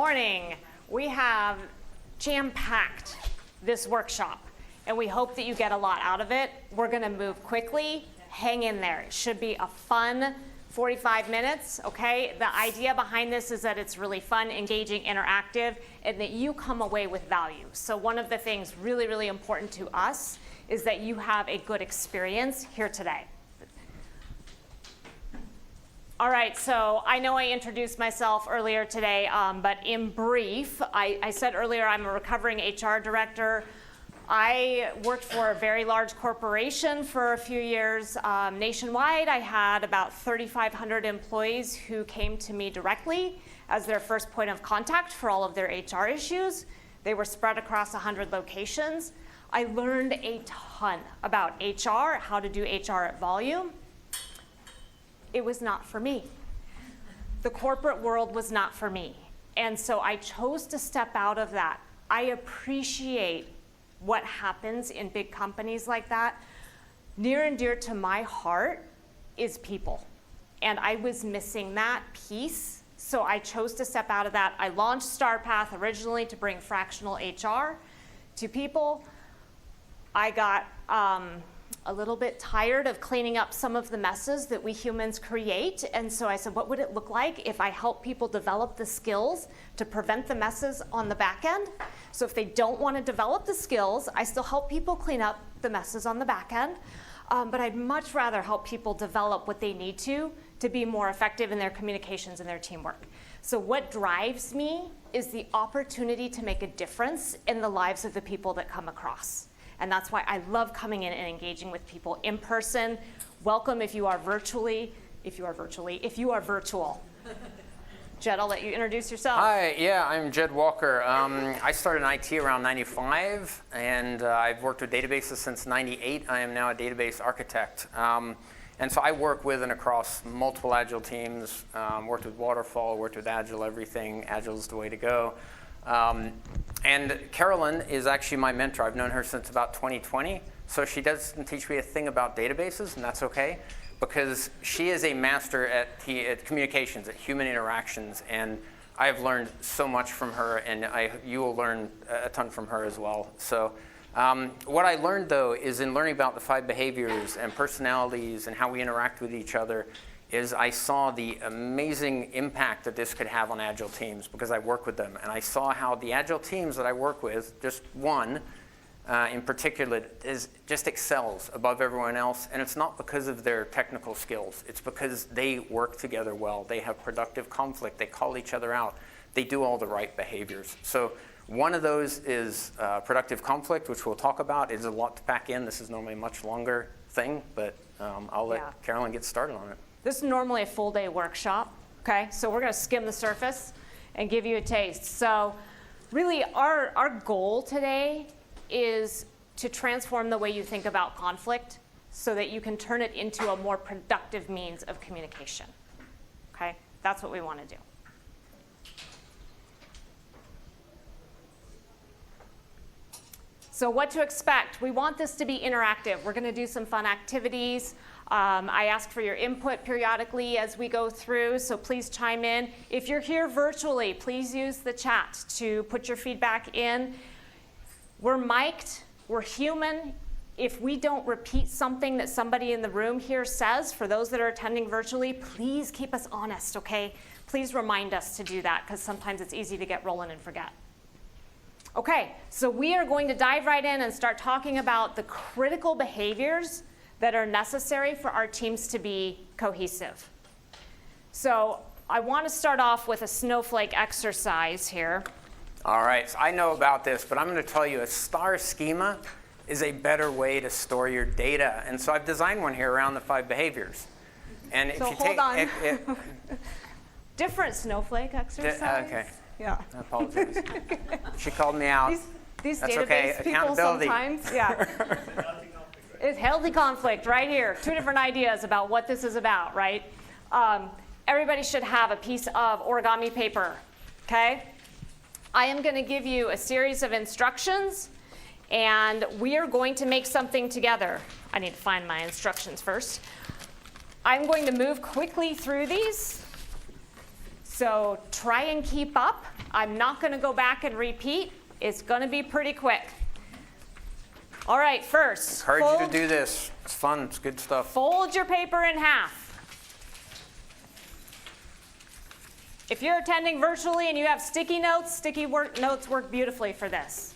morning. We have jam-packed this workshop, and we hope that you get a lot out of it. We're going to move quickly. Hang in there. It should be a fun 45 minutes, okay? The idea behind this is that it's really fun, engaging, interactive, and that you come away with value. So one of the things really, really important to us is that you have a good experience here today. All right, so I know I introduced myself earlier today, but in brief, I said earlier I'm a recovering HR director. I worked for a very large corporation for a few years. Nationwide, I had about 3,500 employees who came to me directly as their first point of contact for all of their HR issues. They were spread across 100 locations. I learned a ton about HR, how to do HR at volume. It was not for me. The corporate world was not for me. And so I chose to step out of that. I appreciate what happens in big companies like that. Near and dear to my heart is people. And I was missing that piece. So I chose to step out of that. I launched Starpath originally to bring fractional HR to people. I got a little bit tired of cleaning up some of the messes that we humans create. And so I said, what would it look like if I help people develop the skills to prevent the messes on the back end? So if they don't want to develop the skills, I still help people clean up the messes on the back end. But I'd much rather help people develop what they need to be more effective in their communications and their teamwork. So what drives me is the opportunity to make a difference in the lives of the people that come across. And that's why I love coming in and engaging with people in person. Welcome if you are virtual. Jed, I'll let you introduce yourself. Hi, yeah, I'm Jed Walker. I started in IT around 95, and I've worked with databases since 98. I am now a database architect. And so I work with and across multiple Agile teams, worked with Waterfall, worked with Agile, everything. Agile is the way to go. And Carolyn is actually my mentor. I've known her since about 2020. So she doesn't teach me a thing about databases, and that's okay, because she is a master at communications, at human interactions. And I have learned so much from her, and you will learn a ton from her as well. So what I learned, though, is in learning about the 5 behaviors and personalities and how we interact with each other, is I saw the amazing impact that this could have on Agile teams, because I work with them. And I saw how the Agile teams that I work with, just one in particular, just excels above everyone else. And it's not because of their technical skills. It's because they work together well. They have productive conflict. They call each other out. They do all the right behaviors. So one of those is productive conflict, which we'll talk about. It's a lot to pack in. This is normally a much longer thing, but I'll let Carolyn get started on it. This is normally a full-day workshop, okay? So we're going to skim the surface and give you a taste. So really, our goal today is to transform the way you think about conflict so that you can turn it into a more productive means of communication, okay? That's what we want to do. So what to expect? We want this to be interactive. We're going to do some fun activities. I ask for your input periodically as we go through, so please chime in. If you're here virtually, please use the chat to put your feedback in. We're mic'd, we're human. If we don't repeat something that somebody in the room here says, for those that are attending virtually, please keep us honest, okay? Please remind us to do that, because sometimes it's easy to get rolling and forget. Okay, so we are going to dive right in and start talking about the critical behaviors that are necessary for our teams to be cohesive. So I want to start off with a snowflake exercise here. All right, so I know about this, but I'm going to tell you a star schema is a better way to store your data. And so I've designed one here around the 5 behaviors. And if so you hold on. Different snowflake exercise? Okay. Yeah. I apologize. She called me out. These That's database okay. people sometimes, yeah. It's healthy conflict right here. 2 different ideas about what this is about, right? Everybody should have a piece of origami paper, okay? I am going to give you a series of instructions, and we are going to make something together. I need to find my instructions first. I'm going to move quickly through these, so try and keep up. I'm not going to go back and repeat. It's going to be pretty quick. All right, first. Encourage you to do this. It's fun. It's good stuff. Fold your paper in half. If you're attending virtually and you have sticky notes, notes work beautifully for this.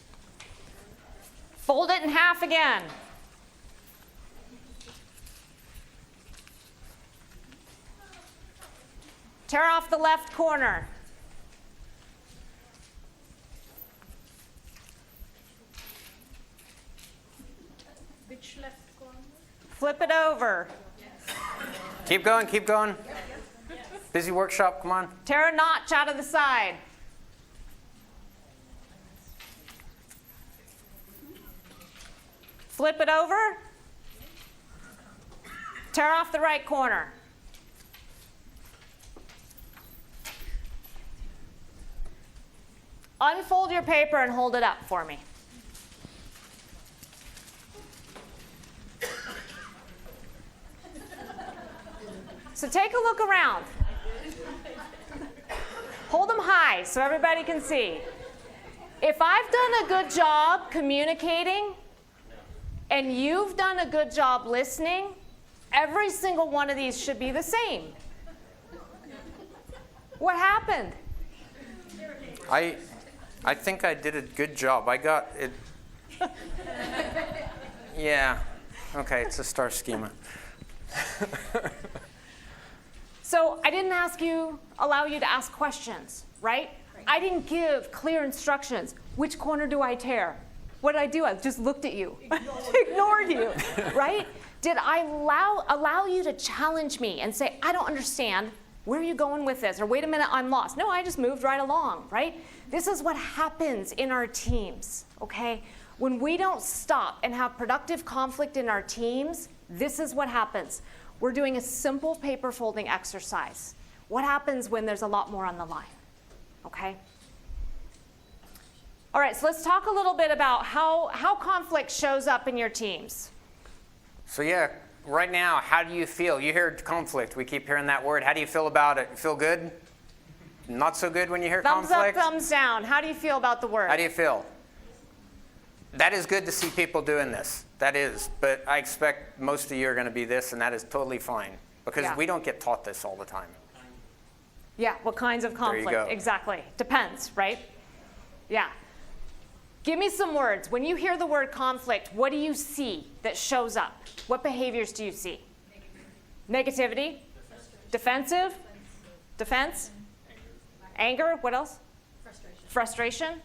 Fold it in half again. Tear off the left corner. Which left corner? Flip it over. Keep going, keep going. Busy workshop, come on. Tear a notch out of the side. Flip it over. Tear off the right corner. Unfold your paper and hold it up for me. So take a look around. Hold them high so everybody can see. If I've done a good job communicating and you've done a good job listening, every single one of these should be the same. What happened? I think I did a good job. I got it. Yeah. Okay, it's a star schema. So I didn't allow you to ask questions, right? I didn't give clear instructions. Which corner do I tear? What did I do? I just looked at you. Ignored you, right? Did I allow you to challenge me and say, I don't understand. Where are you going with this? Or wait a minute, I'm lost. No, I just moved right along, right? This is what happens in our teams, okay? When we don't stop and have productive conflict in our teams, this is what happens. We're doing a simple paper folding exercise. What happens when there's a lot more on the line, okay? All right, so let's talk a little bit about how conflict shows up in your teams. So yeah, right now, how do you feel? You hear conflict. We keep hearing that word. How do you feel about it? You feel good? Not so good when you hear Thumbs conflict? up, thumbs down. How do you feel about the word? How do you feel? That is good to see people doing this. That is. But I expect most of you are going to be this, and that is totally fine. Because we don't get taught this all the time. Yeah, what kinds of conflict? There you go. Exactly. Depends, right? Yeah. Give me some words. When you hear the word conflict, what do you see that shows up? What behaviors do you see? Negativity? Defensive? Defense? Anger? What else? Frustration?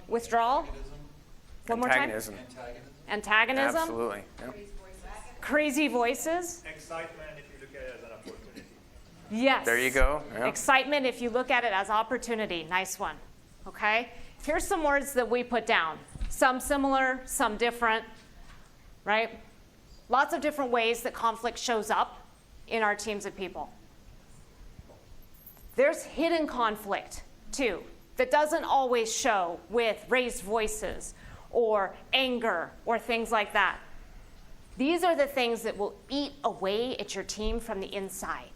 Withdrawal? One more time? Antagonism. Antagonism? Absolutely. Yeah. Crazy voices? Excitement if you look at it as an opportunity. Yes. There you go. Yeah. Excitement if you look at it as opportunity. Nice one. Okay? Here's some words that we put down. Some similar, some different, right? Lots of different ways that conflict shows up in our teams of people. There's hidden conflict, too, that doesn't always show with raised voices or anger or things like that. These are the things that will eat away at your team from the inside,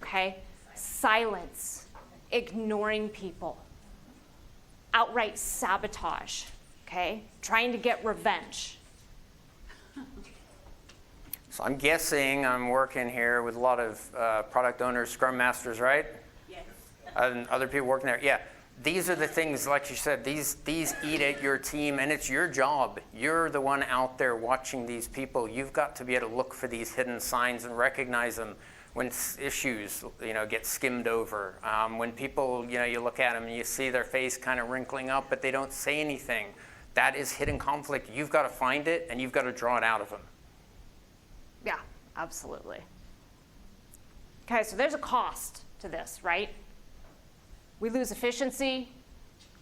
okay? Silence, ignoring people, outright sabotage, okay? Trying to get revenge. So I'm guessing I'm working here with a lot of product owners, scrum masters, right? Yes. And other people working there. Yeah. These are the things, like you said, these eat at your team, and it's your job. You're the one out there watching these people. You've got to be able to look for these hidden signs and recognize them when issues, get skimmed over. When people, you look at them and you see their face kind of wrinkling up, but they don't say anything. That is hidden conflict. You've got to find it, and you've got to draw it out of them. Yeah, absolutely. Okay, so there's a cost to this, right? We lose efficiency,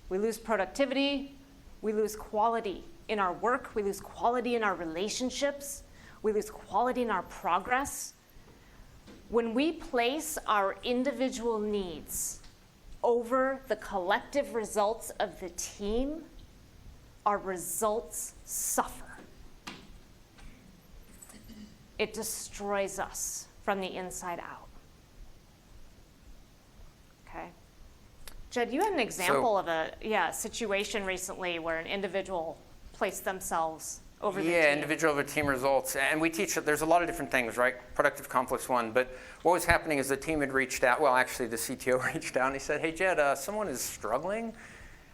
we lose productivity, we lose quality in our work, we lose quality in our relationships, we lose quality in our progress. When we place our individual needs over the collective results of the team, our results suffer. It destroys us from the inside out. Okay? Jed, you had an example of a situation recently where an individual placed themselves over the team. Yeah, individual over team results. And we teach that there's a lot of different things, right? Productive conflict's one. But what was happening is the team had reached out. Well, actually, the CTO reached out and he said, hey, Jed, someone is struggling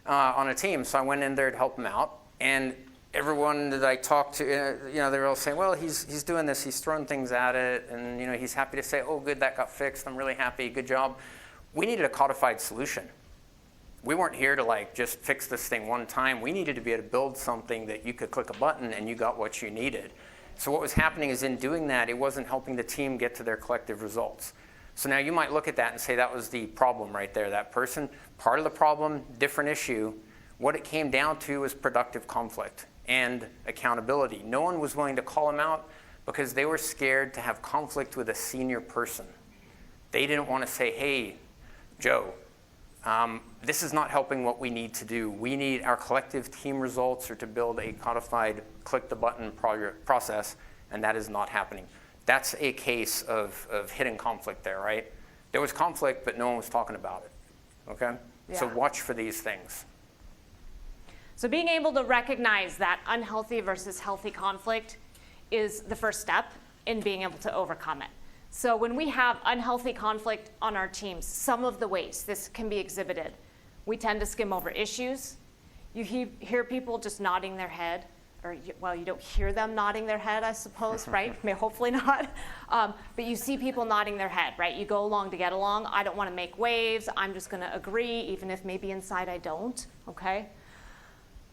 on a team. So I went in there to help him out. And everyone that I talked to, they were all saying, well, he's doing this. He's throwing things at it. And, he's happy to say, oh, good, that got fixed. I'm really happy. Good job. We needed a codified solution. We weren't here to just fix this thing one time. We needed to be able to build something that you could click a button and you got what you needed. So what was happening is in doing that, it wasn't helping the team get to their collective results. So now you might look at that and say that was the problem right there, that person. Part of the problem, different issue. What it came down to was productive conflict and accountability. No one was willing to call him out because they were scared to have conflict with a senior person. They didn't want to say, hey, Joe, this is not helping what we need to do. We need our collective team results or to build a codified click the button process, and that is not happening. That's a case of hidden conflict there, right? There was conflict, but no one was talking about it, okay? Yeah. So watch for these things. So being able to recognize that unhealthy versus healthy conflict is the first step in being able to overcome it. So when we have unhealthy conflict on our teams, some of the ways this can be exhibited, we tend to skim over issues. You hear people just nodding their head, or you don't hear them nodding their head, I suppose, right? Hopefully not. But you see people nodding their head, right? You go along to get along. I don't want to make waves. I'm just going to agree, even if maybe inside I don't, okay?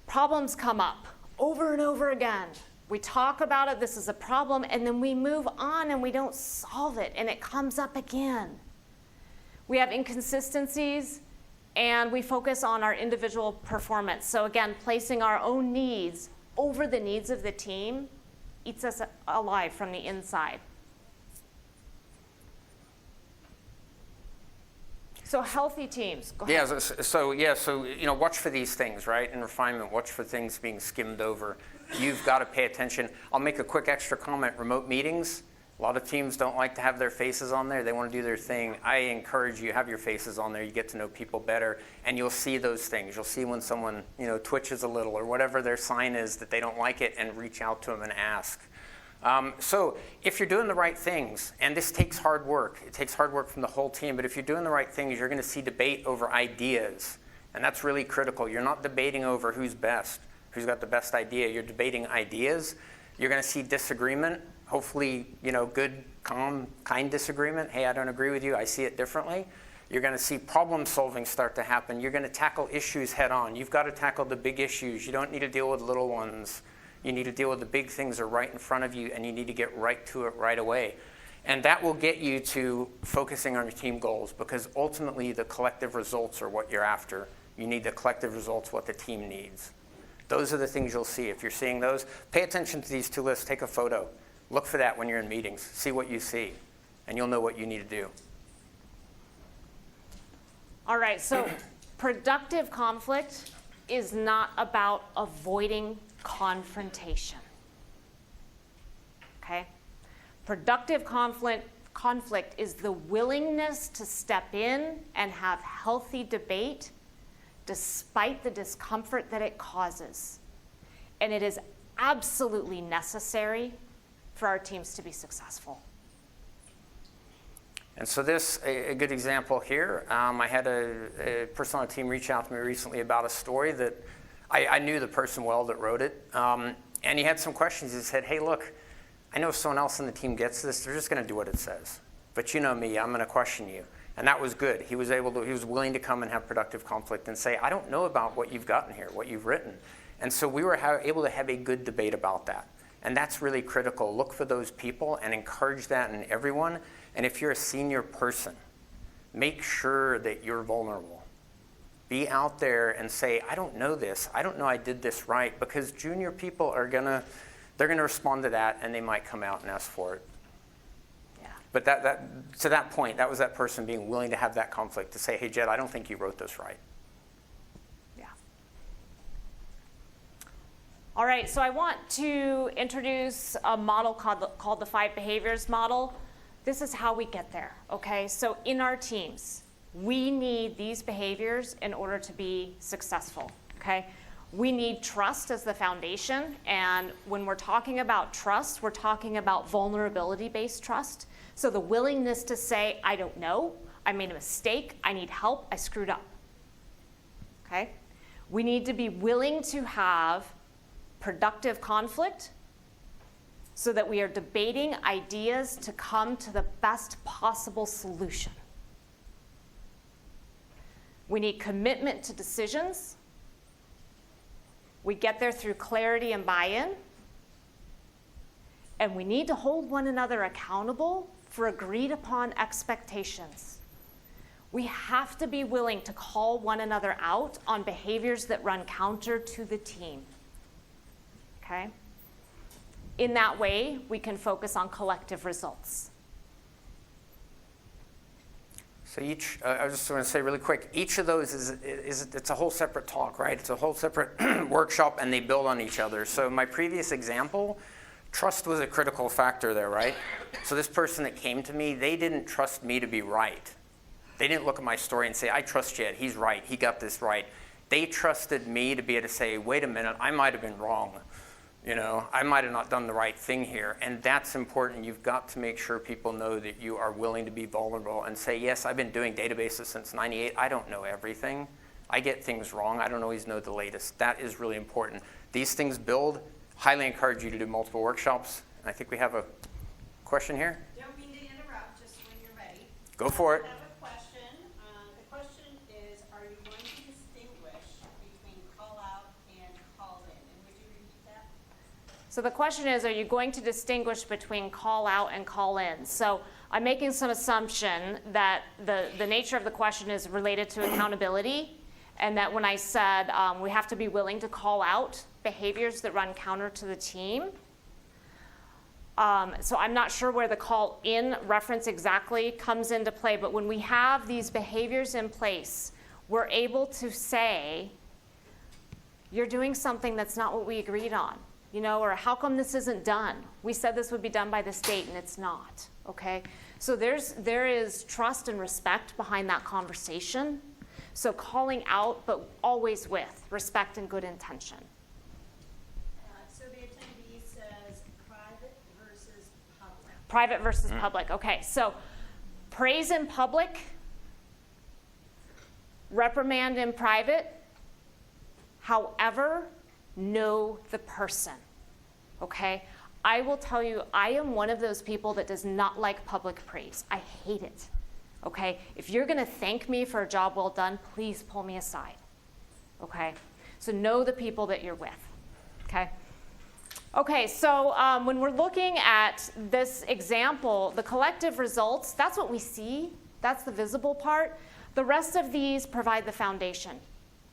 Problems come up over and over again. We talk about it, this is a problem, and then we move on and we don't solve it, and it comes up again. We have inconsistencies, and we focus on our individual performance. So again, placing our own needs over the needs of the team eats us alive from the inside. So healthy teams. Go ahead. So watch for these things, right? In refinement, watch for things being skimmed over. You've got to pay attention. I'll make a quick extra comment. Remote meetings. A lot of teams don't like to have their faces on there. They want to do their thing. I encourage you, have your faces on there. You get to know people better, and you'll see those things. You'll see when someone twitches a little or whatever their sign is that they don't like it, and reach out to them and ask. So if you're doing the right things, and this takes hard work, it takes hard work from the whole team, but if you're doing the right things, you're going to see debate over ideas, and that's really critical. You're not debating over who's best, who's got the best idea. You're debating ideas. You're going to see disagreement, hopefully, good, calm, kind disagreement. Hey, I don't agree with you. I see it differently. You're going to see problem solving start to happen. You're going to tackle issues head on. You've got to tackle the big issues. You don't need to deal with little ones. You need to deal with the big things that are right in front of you, and you need to get right to it right away. And that will get you to focusing on your team goals, because ultimately the collective results are what you're after. You need the collective results, what the team needs. Those are the things you'll see. If you're seeing those, pay attention to these two lists. Take a photo. Look for that when you're in meetings. See what you see, and you'll know what you need to do. All right, so productive conflict is not about avoiding confrontation. Okay? Productive conflict is the willingness to step in and have healthy debate despite the discomfort that it causes. And it is absolutely necessary for our teams to be successful. And so this, a good example here, I had a person on the team reach out to me recently about a story that I knew the person well that wrote it, and he had some questions. He said, hey, look, I know if someone else on the team gets this, they're just going to do what it says. But you know me, I'm going to question you. And that was good. He was willing to come and have productive conflict and say, I don't know about what you've gotten here, what you've written. And so we were able to have a good debate about that. And that's really critical. Look for those people and encourage that in everyone. And if you're a senior person, make sure that you're vulnerable. Be out there and say, I don't know this. I don't know I did this right, because junior people are they're gonna respond to that, and they might come out and ask for it. Yeah. But to that point, that was that person being willing to have that conflict to say, hey, Jed, I don't think you wrote this right. Yeah. All right, so I want to introduce a model called the 5 behaviors model. This is how we get there, okay? So in our teams, We need these behaviors in order to be successful, okay? We need trust as the foundation, and when we're talking about trust, we're talking about vulnerability-based trust. So the willingness to say, I don't know, I made a mistake, I need help, I screwed up, okay? We need to be willing to have productive conflict so that we are debating ideas to come to the best possible solution. We need commitment to decisions. We get there through clarity and buy-in. And we need to hold one another accountable for agreed upon expectations. We have to be willing to call one another out on behaviors that run counter to the team. Okay? In that way, we can focus on collective results. So I was just going to say really quick, each of those it's a whole separate talk, right? It's a whole separate workshop, and they build on each other. So my previous example, trust was a critical factor there, right? So this person that came to me, they didn't trust me to be right. They didn't look at my story and say, I trust Jed, he's right, he got this right. They trusted me to be able to say, wait a minute, I might have been wrong. You know, I might have not done the right thing here. And that's important. You've got to make sure people know that you are willing to be vulnerable and say, yes, I've been doing databases since '98. I don't know everything. I get things wrong. I don't always know the latest. That is really important. These things build. Highly encourage you to do multiple workshops. And I think we have a question here. Don't mean to interrupt, just when you're ready. Go for it. I have a question. The question is, are you going to distinguish between call out and call in? And would you repeat that? So the question is, are you going to distinguish between call out and call in? So I'm making some assumption that the nature of the question is related to accountability, and that when I said we have to be willing to call out behaviors that run counter to the team. So I'm not sure where the call in reference exactly comes into play, but when we have these behaviors in place, we're able to say, you're doing something that's not what we agreed on, you know, or how come this isn't done? We said this would be done by this date and it's not, okay? So there is trust and respect behind that conversation. So calling out, but always with respect and good intention. So the attendee says private versus public. Private versus public. Okay, so praise in public, reprimand in private. However, know the person. Okay? I will tell you, I am one of those people that does not like public praise. I hate it. Okay? If you're going to thank me for a job well done, please pull me aside. Okay? So know the people that you're with. Okay? Okay, so when we're looking at this example, the collective results, that's what we see. That's the visible part. The rest of these provide the foundation.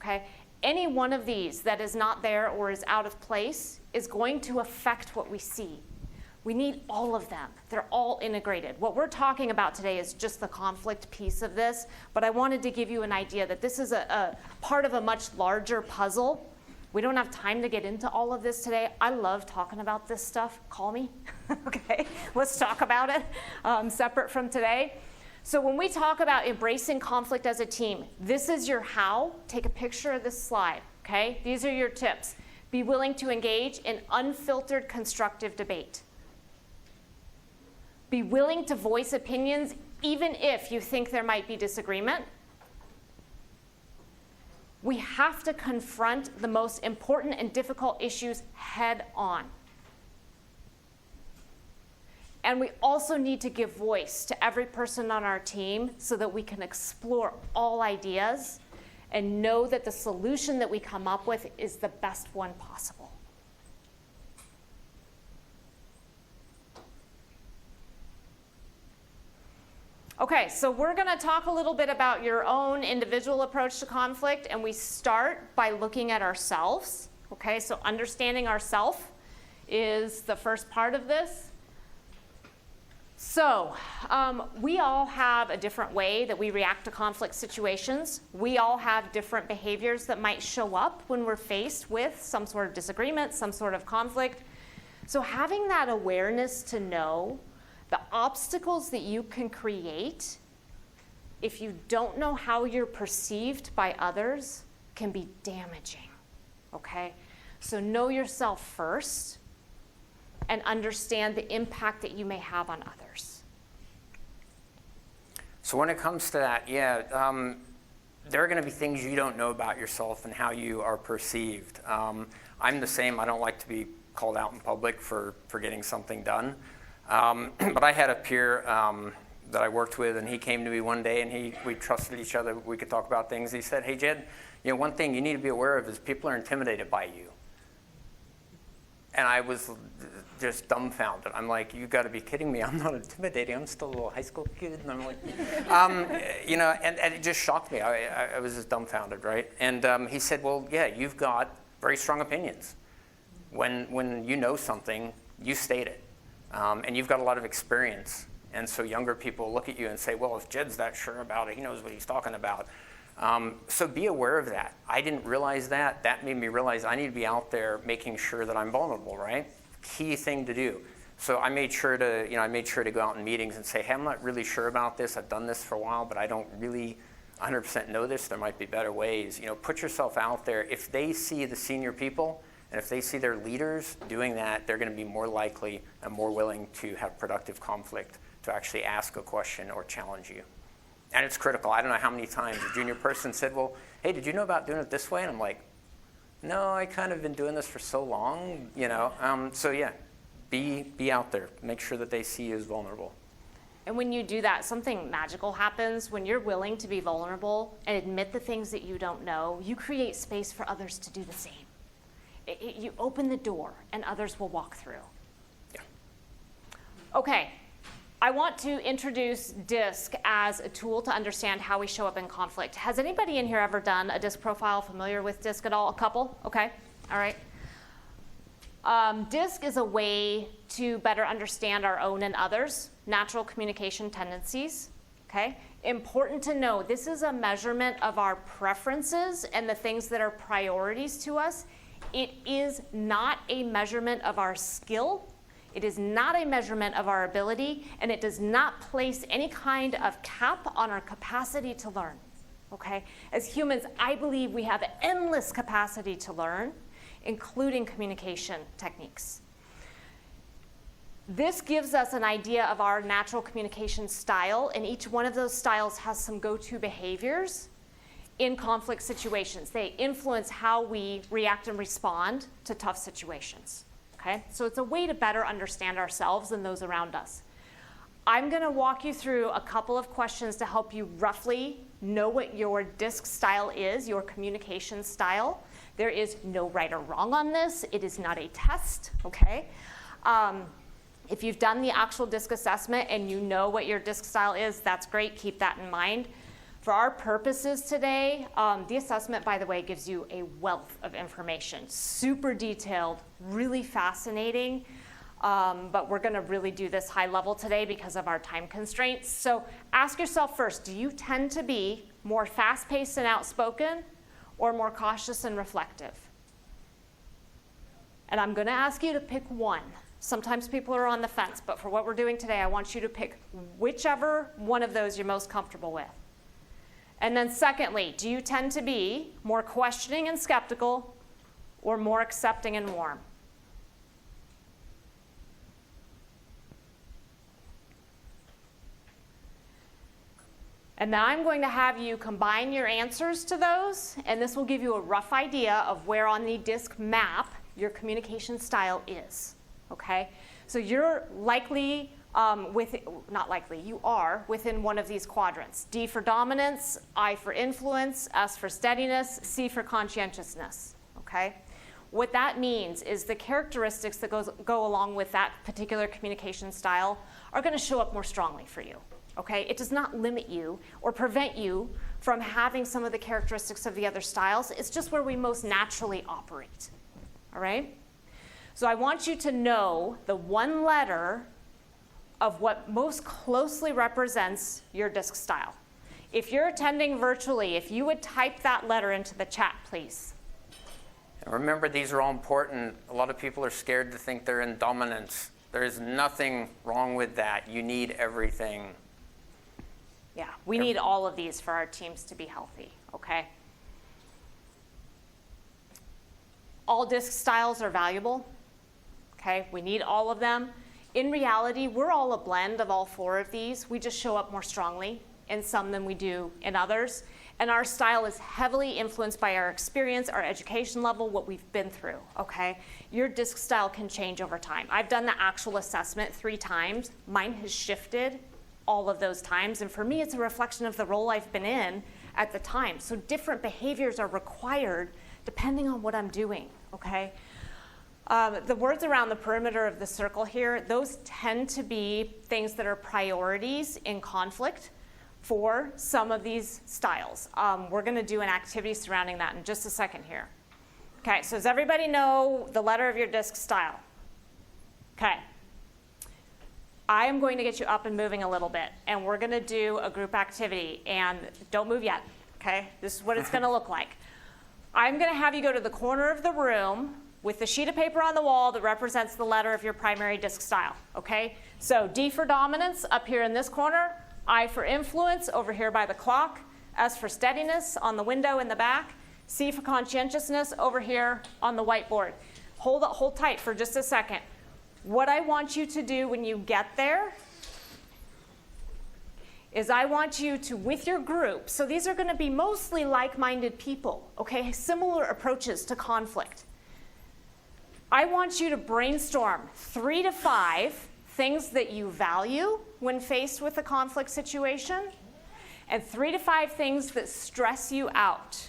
Okay? Any one of these that is not there or is out of place is going to affect what we see. We need all of them. They're all integrated. What we're talking about today is just the conflict piece of this, but I wanted to give you an idea that this is a part of a much larger puzzle. We don't have time to get into all of this today. I love talking about this stuff. Call me, okay? Let's talk about it separate from today. So when we talk about embracing conflict as a team, this is your how. Take a picture of this slide, okay? These are your tips. Be willing to engage in unfiltered constructive debate. Be willing to voice opinions even if you think there might be disagreement. We have to confront the most important and difficult issues head on. And we also need to give voice to every person on our team so that we can explore all ideas and know that the solution that we come up with is the best one possible. Okay, so we're going to talk a little bit about your own individual approach to conflict, and we start by looking at ourselves. Okay, so understanding ourselves is the first part of this. So we all have a different way that we react to conflict situations. We all have different behaviors that might show up when we're faced with some sort of disagreement, some sort of conflict. So having that awareness to know the obstacles that you can create if you don't know how you're perceived by others, can be damaging, okay? So know yourself first and understand the impact that you may have on others. So when it comes to that, there are going to be things you don't know about yourself and how you are perceived. I'm the same. I don't like to be called out in public for getting something done. But I had a peer that I worked with, and he came to me one day, and we trusted each other. We could talk about things. He said, "Hey, Jed, one thing you need to be aware of is people are intimidated by you." And I was just dumbfounded. I'm like, "You got to be kidding me! I'm not intimidating. I'm still a little high school kid." And I'm like, and it just shocked me. I was just dumbfounded, right? And he said, "Well, yeah, you've got very strong opinions. When you know something, you state it, and you've got a lot of experience. And so younger people look at you and say, well, if Jed's that sure about it, he knows what he's talking about." So be aware of that. I didn't realize that. That made me realize I need to be out there making sure that I'm vulnerable, right? Key thing to do. So I made sure to go out in meetings and say, "Hey, I'm not really sure about this. I've done this for a while, but I don't really 100% know this. There might be better ways." Put yourself out there. If they see the senior people, and if they see their leaders doing that, they're going to be more likely and more willing to have productive conflict, to actually ask a question or challenge you. And it's critical. I don't know how many times a junior person said, "Well, hey, did you know about doing it this way?" And I'm like, "No, I kind of been doing this for so long, So yeah, be out there. Make sure that they see you as vulnerable. And when you do that, something magical happens. When you're willing to be vulnerable and admit the things that you don't know, you create space for others to do the same. You open the door and others will walk through. Yeah. Okay, I want to introduce DISC as a tool to understand how we show up in conflict. Has anybody in here ever done a DISC profile, familiar with DISC at all? A couple? Okay, all right. DISC is a way to better understand our own and others' natural communication tendencies, okay? Important to know, this is a measurement of our preferences and the things that are priorities to us. It is not a measurement of our skill. It is not a measurement of our ability, and it does not place any kind of cap on our capacity to learn, okay? As humans, I believe we have endless capacity to learn, including communication techniques. This gives us an idea of our natural communication style, and each one of those styles has some go-to behaviors in conflict situations. They influence how we react and respond to tough situations, okay? So it's a way to better understand ourselves and those around us. I'm going to walk you through a couple of questions to help you roughly know what your DISC style is, your communication style. There is no right or wrong on this. It is not a test, okay? If you've done the actual DISC assessment and you know what your DISC style is, that's great. Keep that in mind. For our purposes today, the assessment, by the way, gives you a wealth of information. Super detailed, really fascinating, but we're going to really do this high level today because of our time constraints. So ask yourself first, do you tend to be more fast-paced and outspoken or more cautious and reflective? And I'm going to ask you to pick one. Sometimes people are on the fence, but for what we're doing today, I want you to pick whichever one of those you're most comfortable with. And then secondly, do you tend to be more questioning and skeptical or more accepting and warm? And then I'm going to have you combine your answers to those, and this will give you a rough idea of where on the DISC map your communication style is, okay? So you're likely you are within one of these quadrants. D for dominance, I for influence, S for steadiness, C for conscientiousness, okay? What that means is the characteristics that go along with that particular communication style are going to show up more strongly for you, okay? It does not limit you or prevent you from having some of the characteristics of the other styles. It's just where we most naturally operate, all right? So I want you to know the one letter of what most closely represents your DISC style. If you're attending virtually, if you would type that letter into the chat, please. And remember, these are all important. A lot of people are scared to think they're in dominance. There is nothing wrong with that. You need everything. Yeah, we need all of these for our teams to be healthy, okay? All disc styles are valuable, okay? We need all of them. In reality, we're all a blend of all 4 of these. We just show up more strongly in some than we do in others. And our style is heavily influenced by our experience, our education level, what we've been through, okay? Your disc style can change over time. I've done the actual assessment 3 times. Mine has shifted all of those times. And for me, it's a reflection of the role I've been in at the time. So different behaviors are required depending on what I'm doing, okay? The words around the perimeter of the circle here, those tend to be things that are priorities in conflict for some of these styles. We're going to do an activity surrounding that in just a second here. Okay, so does everybody know the letter of your disc style? Okay. I am going to get you up and moving a little bit, and we're going to do a group activity. And don't move yet, okay? This is what it's going to look like. I'm going to have you go to the corner of the room with the sheet of paper on the wall that represents the letter of your primary disc style, okay? So D for dominance up here in this corner, I for influence over here by the clock, S for steadiness on the window in the back, C for conscientiousness over here on the whiteboard. Hold tight for just a second. What I want you to do when you get there is I want you to, with your group, so these are going to be mostly like-minded people, okay, similar approaches to conflict. I want you to brainstorm 3 to 5 things that you value when faced with a conflict situation, and 3 to 5 things that stress you out.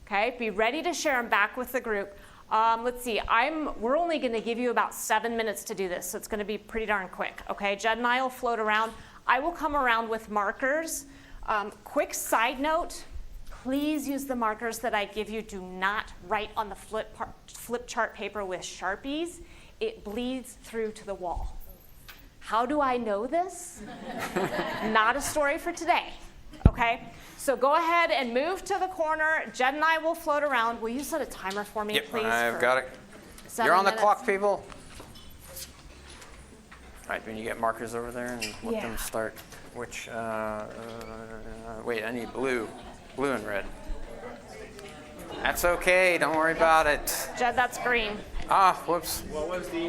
Okay, be ready to share them back with the group. Let's see, we're only going to give you about 7 minutes to do this, so it's going to be pretty darn quick. Okay, Jed and I will float around. I will come around with markers. Quick side note, please use the markers that I give you. Do not write on the flip chart paper with Sharpies. It bleeds through to the wall. How do I know this? Not a story for today, okay? So go ahead and move to the corner. Jed and I will float around. Will you set a timer for me, Yep, please? I've got it. 7 You're on the minutes. clock, people. All right, when you get markers over there and let them start. Which, wait, I need blue and red. That's okay, don't worry about it. Jed, that's green. Ah, whoops.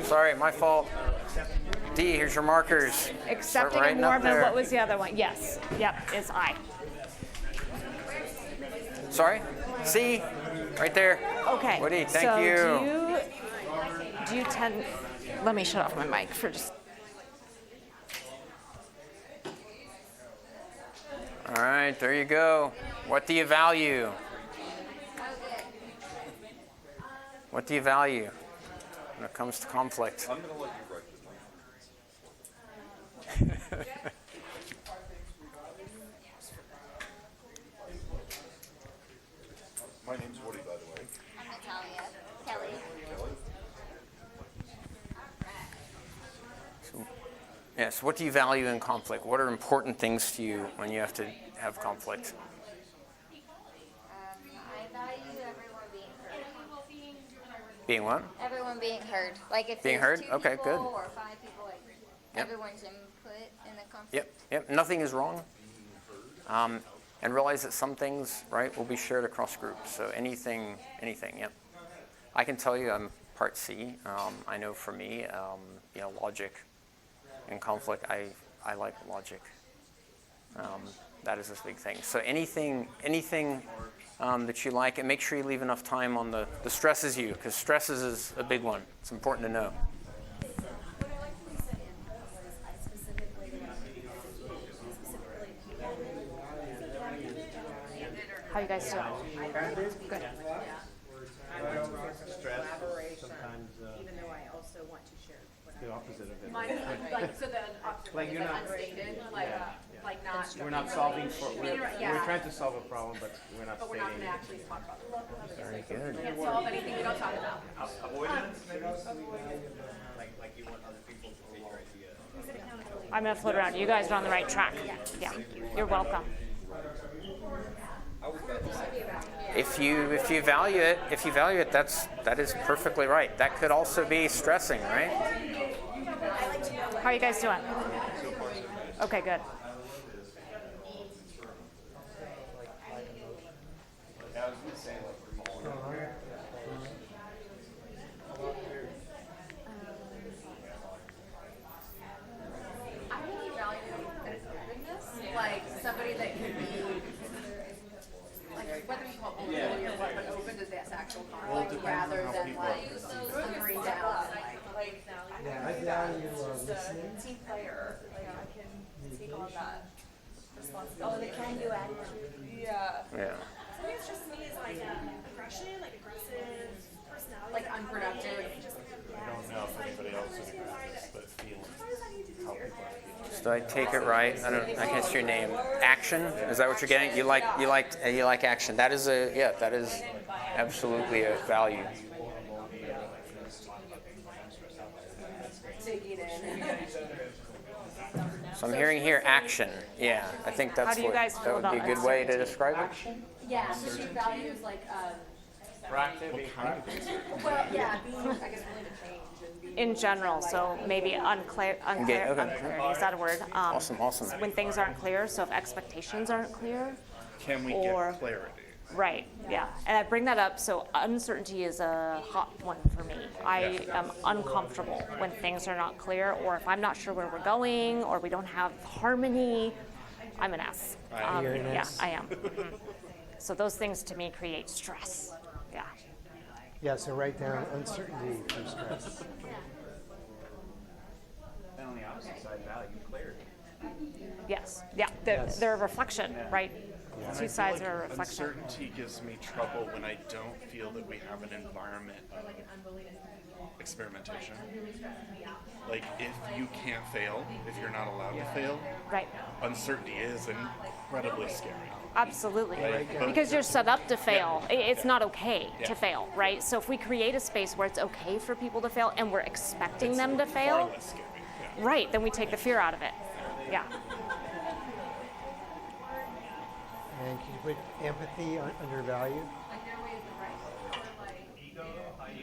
Sorry, my fault. D, here's your markers. Accepting Start and writing up warm, and there. what was the other one? Yes, yep, is I. Sorry? C, right there. Okay. Woody, thank so you. Do you tend, let me shut off my mic for just. All right, there you go. What do you value? What do you value when it comes to conflict? I'm going to let you write this. My name's Woody, by the way. I'm Natalia. Kelly. Yes, what do you value in conflict? What are important things to you when you have to have conflict? I value everyone being heard. Being what? Everyone being heard. Like if Being there's heard? 2 Okay, people good. or 5 people, like Yep. everyone's input in the conflict. Yep, nothing is wrong. And realize that some things, right, will be shared across groups. So anything, yep. I can tell you I'm part C. I know for me, logic in conflict, I like logic. That is a big thing. So anything that you like, and make sure you leave enough time on the stresses you, because stresses is a big one. It's important to know. How you guys doing? Good. Sometimes Even though I also want to share what the opposite of it. like, so the opposite, Like you're not, unstated, like not. we're not solving for, we're Yeah. trying to solve a problem, but we're not But we're not stating. gonna actually talk about it. Very good. We can't solve anything we don't talk about. Avoidance, maybe? Like you want other people to take your idea. I'm gonna float around. You guys are on the right track. Yeah, you're welcome. If you value it, that is perfectly right. That could also be stressing, right? How are you guys doing? Okay, good. than like hunkering down. Yeah, I value listening. Team player, like I can take on that responsibility. Oh, the can do attitude. Yeah. Yeah. Something that's just me is like aggression, like aggressive personality. Like unproductive. I don't know if anybody else agrees with this, but feeling how people are feeling. So I take it right. I can't see your name. Action. Is that what you're getting? You like action. That is that is absolutely a value. Taking in. So I'm hearing here action. Yeah, I think How that's do you guys that feel would be a about good way to describe it. Yeah, so she values like, Proactive, being proactive. well, yeah, being, I guess, willing to change and being. In general, so maybe unclarity, is that a word? Awesome. When things aren't clear, so if expectations aren't clear, Can we Or- get clarity? right, yeah. And I bring that up, so uncertainty is a hot one for me. I am uncomfortable when things are not clear, or if I'm not sure where we're going, or we don't have harmony, I'm an S. You're an S? Yeah, I am. Mhm. So those things to me create stress, yeah. Yeah, so write down uncertainty for stress. And on the opposite side, value clarity. Yes, yeah, they're a reflection, right? Two sides are a reflection. Uncertainty gives me trouble when I don't feel that we have an environment of experimentation. Like, if you can't fail, if you're not allowed to fail, Right, uncertainty is incredibly scary. absolutely. Right. Because you're set up to fail. It's not okay Yeah. to fail, right? So if we create a space where it's okay for people to fail and we're expecting It's them to far fail, less scary. Yeah. right, then we take the fear out of it. Yeah. And can you put empathy under value?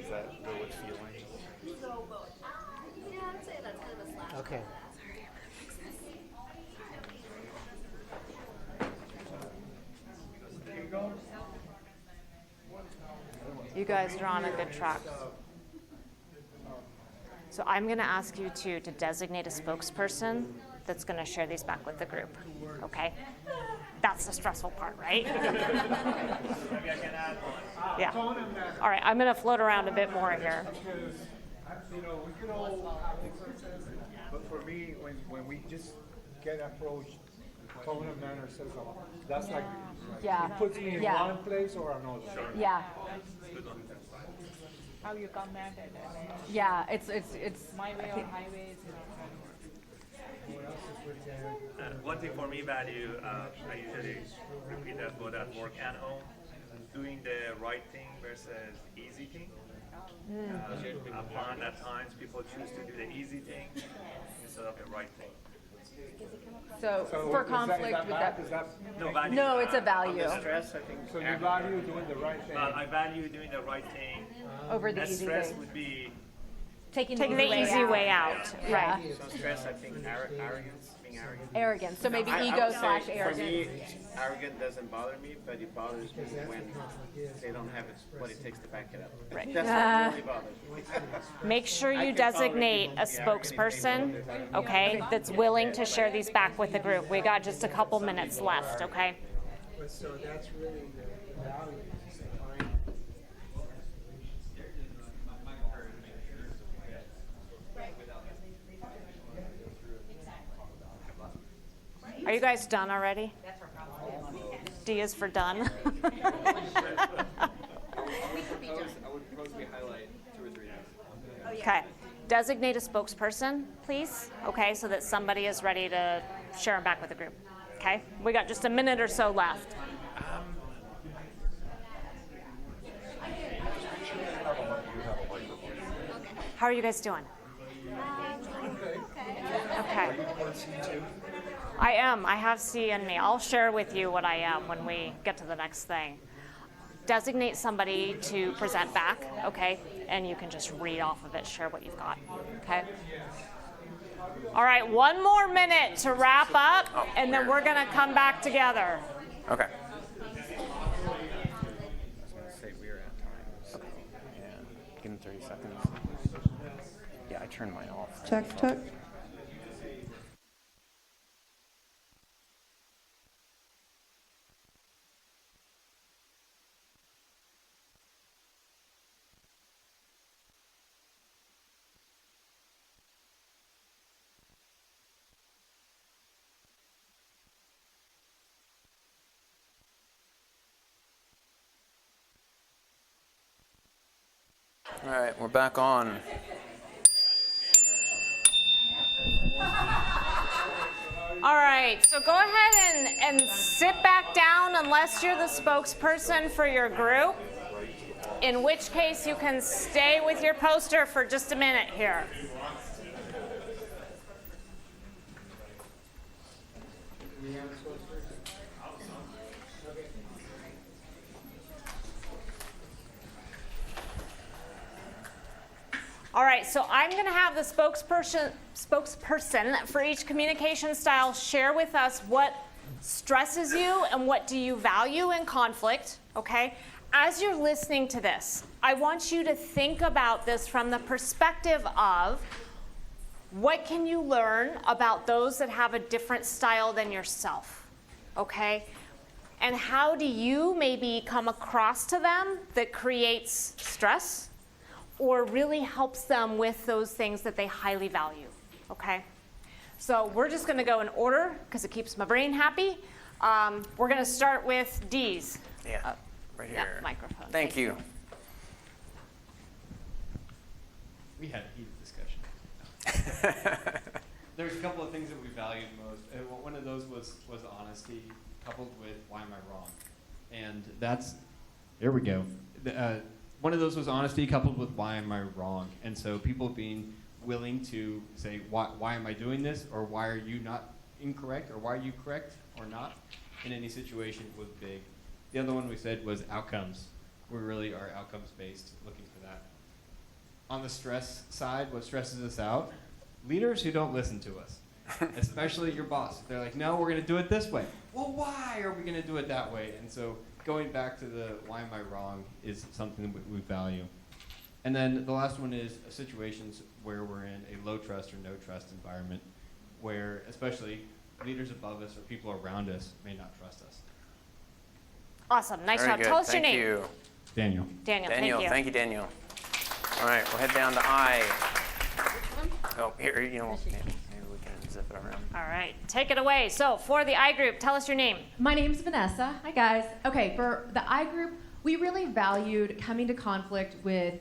Does that go with feeling? Yeah, I'd say that's kind of a slash. Okay. You guys are on a good track. So I'm going to ask you to designate a spokesperson that's going to share these back with the group, okay? That's the stressful part, right? Yeah. All right, I'm going to float around a bit more here. You know, we can all, but for me, when we just get approached, tone of manner says a lot. That's like, Yeah. it puts me in Yeah. one place or another. Yeah, How you commanded it. yeah, it's. My way or highway is not One thing for me, value, I usually repeat that both at work and home, doing the right thing versus easy thing. I find at times people choose to do the easy thing instead of the right thing. So So for is conflict that with bad? that. Is that, No value. No, it's a value Stress, I think. so you value doing the right thing? I value doing the right thing. over the And easy stress thing. would be Taking Taking the easy way out, Yeah. right? So stress, I think arrogance, being arrogant. Arrogance. So maybe I ego would say slash For arrogance. me, arrogant doesn't bother me, but it bothers me when they don't have what it takes to back it up. Right. That's what really bothers me. Make sure I you can tolerate designate people a to be arrogant if they know spokesperson, they're okay, that's willing to share these back with the group. We got just a couple minutes left, okay? But so that's really the value. is defined. Are you guys done already? D is for done. I would probably highlight 2 or 3 things. Okay. Designate a spokesperson, please, okay, so that somebody is ready to share them back with the group. Okay? We got just a minute or so left. How are you guys doing? Okay. I am. I have C in me. I'll share with you what I am when we get to the next thing. Designate somebody to present back, okay? And you can just read off of it, share what you've got, okay? All right, one more minute to wrap up, and then we're going to come back together. Okay. I was going to say we're at time. Yeah. Give them 30 seconds. Yeah, I turned mine off. Check. All right, we're back on. All right, so go ahead and sit back down unless you're the spokesperson for your group, in which case you can stay with your poster for just a minute here. All right, so I'm going to have the spokesperson for each communication style share with us what stresses you and what do you value in conflict, okay? As you're listening to this, I want you to think about this from the perspective of what can you learn about those that have a different style than yourself, okay? And how do you maybe come across to them that creates stress or really helps them with those things that they highly value, okay? So we're just gonna go in order because it keeps my brain happy. We're gonna start with D's. Yeah, right here. Yeah, microphone. Thank you. We had a heated discussion. There's a couple of things that we valued most. One of those was honesty coupled with why am I wrong? And that's, there we go. One of those was honesty coupled with why am I wrong? And so people being willing to say, why am I doing this? Or why are you not incorrect? Or why are you correct or not in any situation was big. The other one we said was outcomes. We really are outcomes based, looking for that. On the stress side, what stresses us out? Leaders who don't listen to us, especially your boss. They're like, no, we're gonna do it this way. Well, why are we gonna do it that way? And so going back to the why am I wrong is something that we value. And then the last one is situations where we're in a low trust or no trust environment where especially leaders above us or people around us may not trust us. Awesome, nice Very job. good. Tell us Thank your name. You. Daniel. Daniel, Thank you, Daniel. All right, we'll head down to I. Oh, here, maybe we can zip it around. All right, take it away. So for the I group, tell us your name. My name's Vanessa. Hi, guys. Okay, for the I group, we really valued coming to conflict with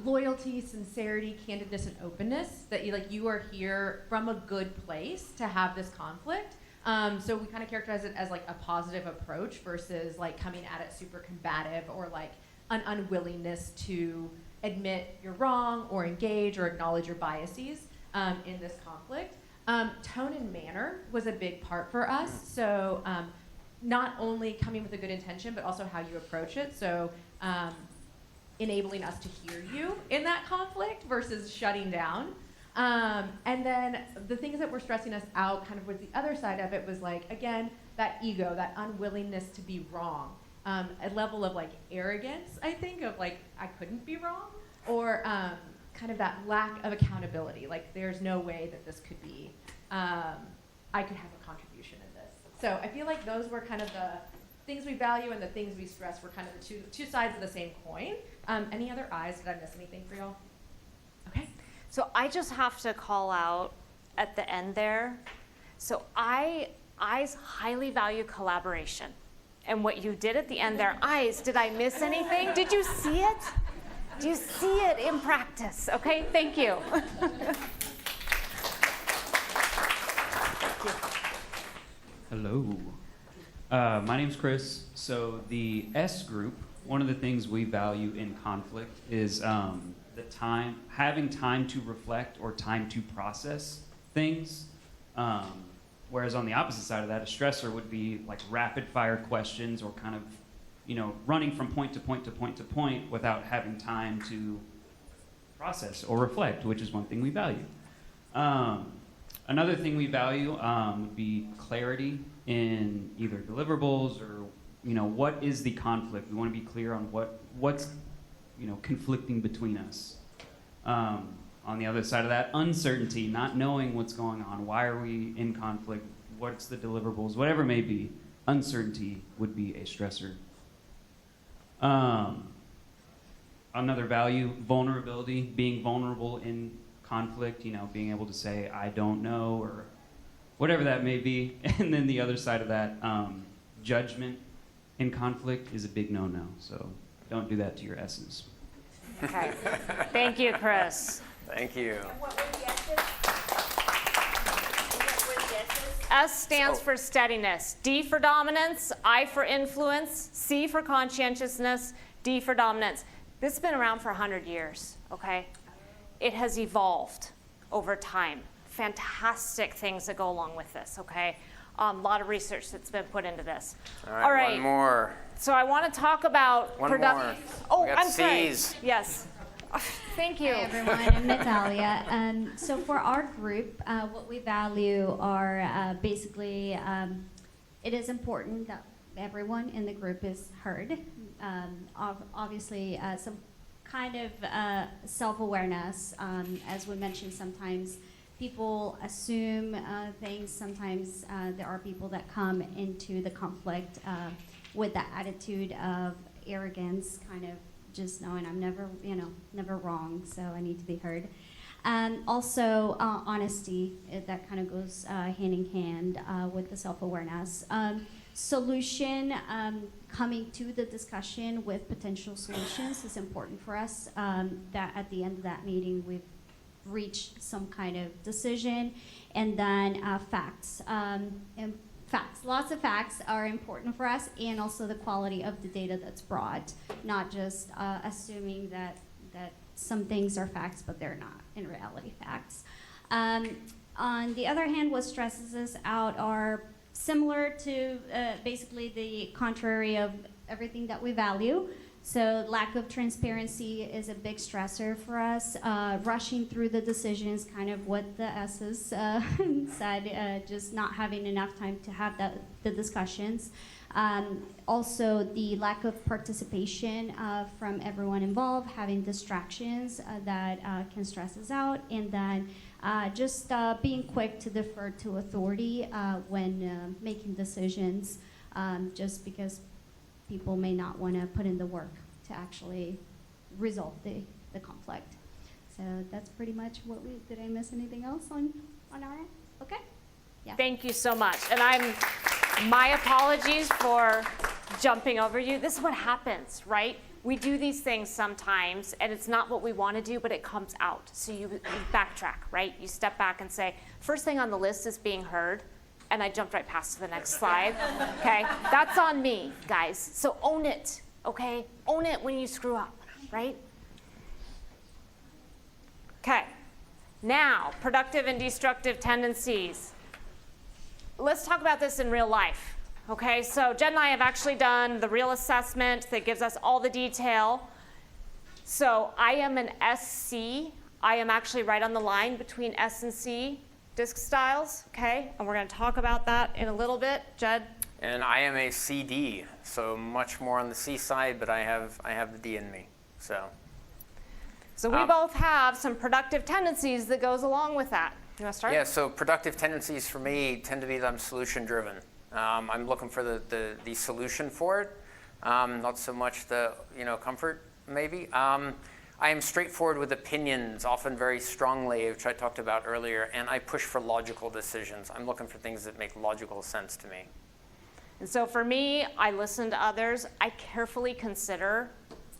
loyalty, sincerity, candidness, and openness. That you are here from a good place to have this conflict. So we kind of characterize it as like a positive approach versus like coming at it super combative or like an unwillingness to admit you're wrong or engage or acknowledge your biases in this conflict. Tone and manner was a big part for us. So not only coming with a good intention, but also how you approach it. So enabling us to hear you in that conflict versus shutting down. And then the things that were stressing us out kind of was the other side of it was like, again, that ego, that unwillingness to be wrong. A level of like arrogance, I think, of like, I couldn't be wrong, or kind of that lack of accountability. Like, there's no way that this could be, I could have a contribution in this. So I feel like those were kind of the things we value and the things we stress were kind of the two sides of the same coin. Any other eyes? Did I miss anything for y'all? Okay. So I just have to call out at the end there. So I highly value collaboration. And what you did at the end there, eyes, did I miss anything? Did you see it? Do you see it in practice? Okay, thank you. Hello. My name's Chris. So the S group, one of the things we value in conflict is having time to reflect or time to process things. Whereas on the opposite side of that, a stressor would be like rapid fire questions or kind of, running from point to point to point to point without having time to process or reflect, which is one thing we value. Another thing we value would be clarity in either deliverables or, what is the conflict? We want to be clear on what's conflicting between us. On the other side of that, uncertainty, not knowing what's going on. Why are we in conflict? What's the deliverables? Whatever it may be, uncertainty would be a stressor. Another value, vulnerability, being vulnerable in conflict, being able to say, I don't know, or whatever that may be. And then the other side of that, judgment in conflict is a big no-no. So don't do that to your S's. Okay. Thank you, Chris. Thank you. And what were the S's? What were the S's? S stands for steadiness, D for dominance, I for influence, C for conscientiousness, D for dominance. This has been around for 100 years, okay? It has evolved over time. Fantastic things that go along with this, okay? A lot of research that's been put into this. All right, one more. So I want to talk about One more. Oh, We got I'm sorry. C's. Yes. Thank you. Hi everyone, I'm Natalia. So for our group, what we value are basically, it is important that everyone in the group is heard. Obviously, some kind of self-awareness. As we mentioned, sometimes people assume things. Sometimes there are people that come into the conflict with that attitude of arrogance, kind of just knowing I'm never wrong, so I need to be heard. Also, honesty, that kind of goes hand in hand with the self-awareness. Solution, coming to the discussion with potential solutions is important for us, that at the end of that meeting we've reached some kind of decision. And then facts. And facts, lots of facts are important for us, and also the quality of the data that's brought, not just assuming that some things are facts, but they're not in reality facts. On the other hand, what stresses us out are similar to basically the contrary of everything that we value. So lack of transparency is a big stressor for us. Rushing through the decisions, kind of what the S's said, just not having enough time to have the discussions. Also, the lack of participation from everyone involved, having distractions that can stress us out, and then just being quick to defer to authority when making decisions, just because people may not want to put in the work to actually resolve the conflict. So that's pretty much what did I miss anything else on our end? Okay? Yeah. Thank you so much. And my apologies for jumping over you. This is what happens, right? We do these things sometimes, and it's not what we want to do, but it comes out. So you backtrack, right? You step back and say, first thing on the list is being heard. And I jumped right past to the next slide, okay? That's on me, guys. So own it, okay? Own it when you screw up, right? Okay, now, productive and destructive tendencies. Let's talk about this in real life, okay? So Jen and I have actually done the real assessment that gives us all the detail. So I am an SC. I am actually right on the line between S and C. Disc styles, okay? And we're going to talk about that in a little bit. Jed? And I am a CD, so much more on the C side, but I have the D in me, so. So we both have some productive tendencies that goes along with that. You want to start? Yeah, so productive tendencies for me tend to be that I'm solution driven. I'm looking for the solution for it, not so much the comfort maybe. I am straightforward with opinions, often very strongly, which I talked about earlier, and I push for logical decisions. I'm looking for things that make logical sense to me. And so for me, I listen to others. I carefully consider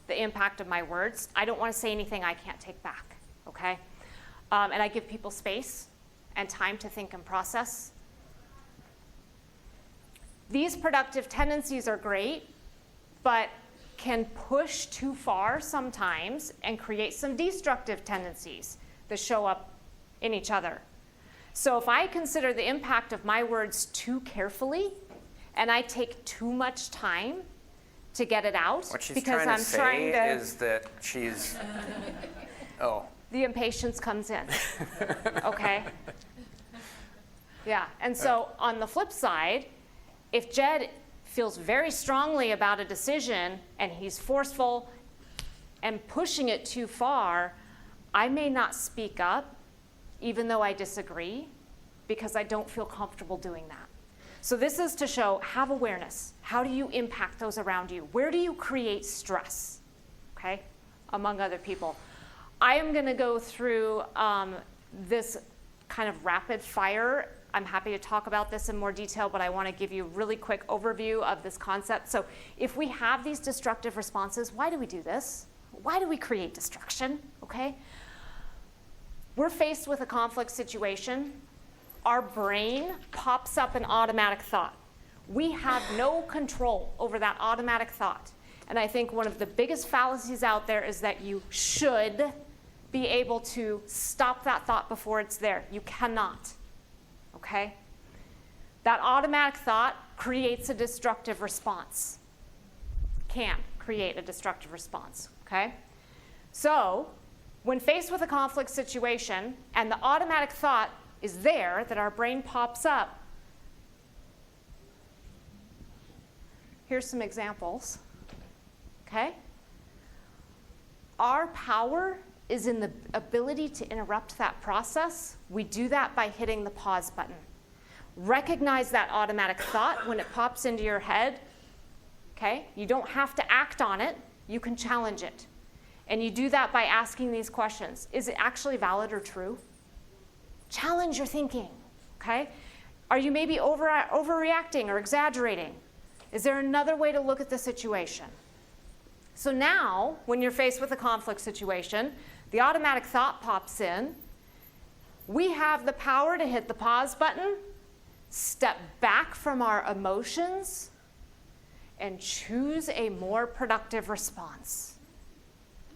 the impact of my words. I don't want to say anything I can't take back, okay? And I give people space and time to think and process. These productive tendencies are great, but can push too far sometimes and create some destructive tendencies that show up in each other. So if I consider the impact of my words too carefully and I take too much time to get it out, what she's because trying I'm to say trying to, is that she's, the impatience comes in, okay? Yeah, and so on the flip side, if Jed feels very strongly about a decision and he's forceful and pushing it too far, I may not speak up even though I disagree because I don't feel comfortable doing that. So this is to show, have awareness. How do you impact those around you? Where do you create stress, okay, among other people? I am going to go through this kind of rapid fire. I'm happy to talk about this in more detail, but I want to give you a really quick overview of this concept. So if we have these destructive responses, why do we do this? Why do we create destruction? Okay? We're faced with a conflict situation. Our brain pops up an automatic thought. We have no control over that automatic thought. And I think one of the biggest fallacies out there is that you should be able to stop that thought before it's there. You cannot. Okay? That automatic thought creates a destructive response. Can create a destructive response. Okay? So, when faced with a conflict situation and the automatic thought is there that our brain pops up, here's some examples. Okay? Our power is in the ability to interrupt that process. We do that by hitting the pause button. Recognize that automatic thought when it pops into your head. Okay? You don't have to act on it. You can challenge it. And you do that by asking these questions. Is it actually valid or true? Challenge your thinking. Okay? Are you maybe overreacting or exaggerating? Is there another way to look at the situation? So now, when you're faced with a conflict situation, the automatic thought pops in. We have the power to hit the pause button, step back from our emotions, and choose a more productive response.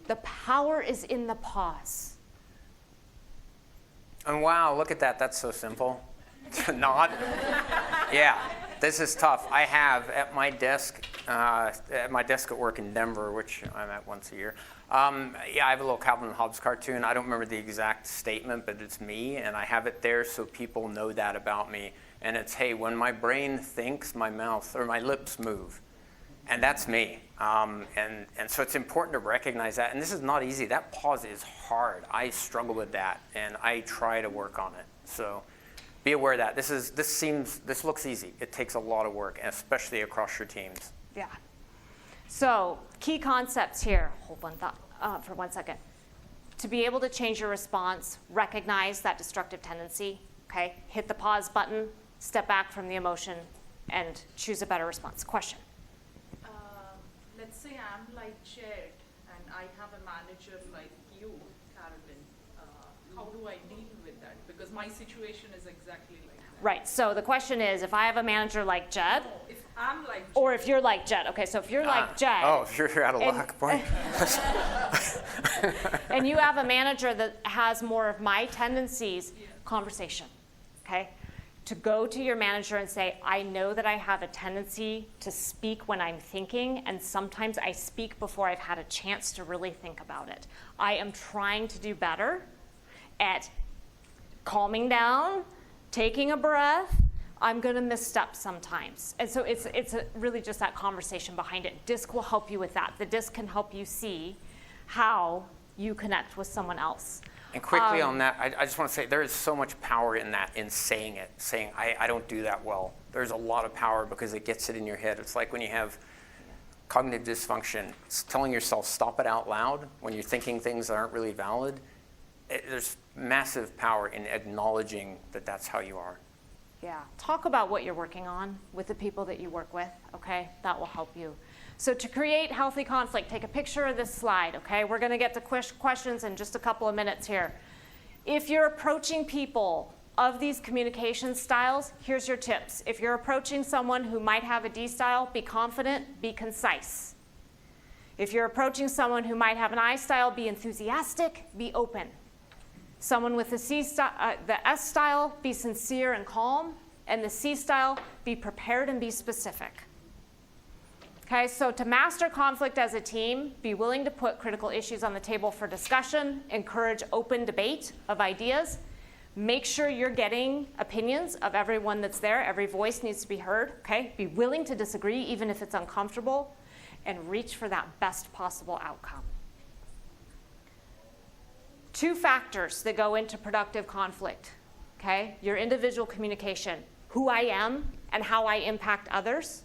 The power is in the pause. And wow, look at that. That's so simple. Not? Yeah, this is tough. I have at my desk at work in Denver, which I'm at once a year. I have a little Calvin and Hobbes cartoon. I don't remember the exact statement, but it's me, and I have it there so people know that about me. And it's, hey, when my brain thinks, my mouth or my lips move. And that's me. And so it's important to recognize that. And this is not easy. That pause is hard. I struggle with that, and I try to work on it. So be aware of that. This looks easy. It takes a lot of work, especially across your teams. Yeah. So key concepts here. Hold one thought for 1 second. To be able to change your response, recognize that destructive tendency. Okay. Hit the pause button, step back from the emotion, and choose a better response. Question. Let's say I'm like Chet and I have a manager like you, Carolyn. How do I deal with that? Because my situation is exactly like that. Right. So the question is, if I have a manager like Jed, No, if I'm like Jed, or if you're like Jed. Okay, so if you're like Jed. Oh, if you're out of luck, boy. And you have a manager that has more of my tendencies, conversation. Okay? To go to your manager and say, I know that I have a tendency to speak when I'm thinking, and sometimes I speak before I've had a chance to really think about it. I am trying to do better at calming down, taking a breath. I'm going to misstep sometimes. And so it's really just that conversation behind it. DISC will help you with that. The DISC can help you see how you connect with someone else. And quickly on that, I just want to say there is so much power in that, in saying it, saying, I don't do that well. There's a lot of power because it gets it in your head. It's like when you have cognitive dysfunction, it's telling yourself, stop it out loud when you're thinking things that aren't really valid. There's massive power in acknowledging that that's how you are. Yeah. Talk about what you're working on with the people that you work with, okay? That will help you. So to create healthy conflict, take a picture of this slide, okay? We're going to get to questions in just a couple of minutes here. If you're approaching people of these communication styles, here's your tips. If you're approaching someone who might have a D style, be confident, be concise. If you're approaching someone who might have an I style, be enthusiastic, be open. Someone with the S style, be sincere and calm. And the C style, be prepared and be specific. Okay, so to master conflict as a team, be willing to put critical issues on the table for discussion, encourage open debate of ideas, make sure you're getting opinions of everyone that's there. Every voice needs to be heard, okay? Be willing to disagree even if it's uncomfortable, and reach for that best possible outcome. 2 factors that go into productive conflict, okay? Your individual communication, who I am and how I impact others.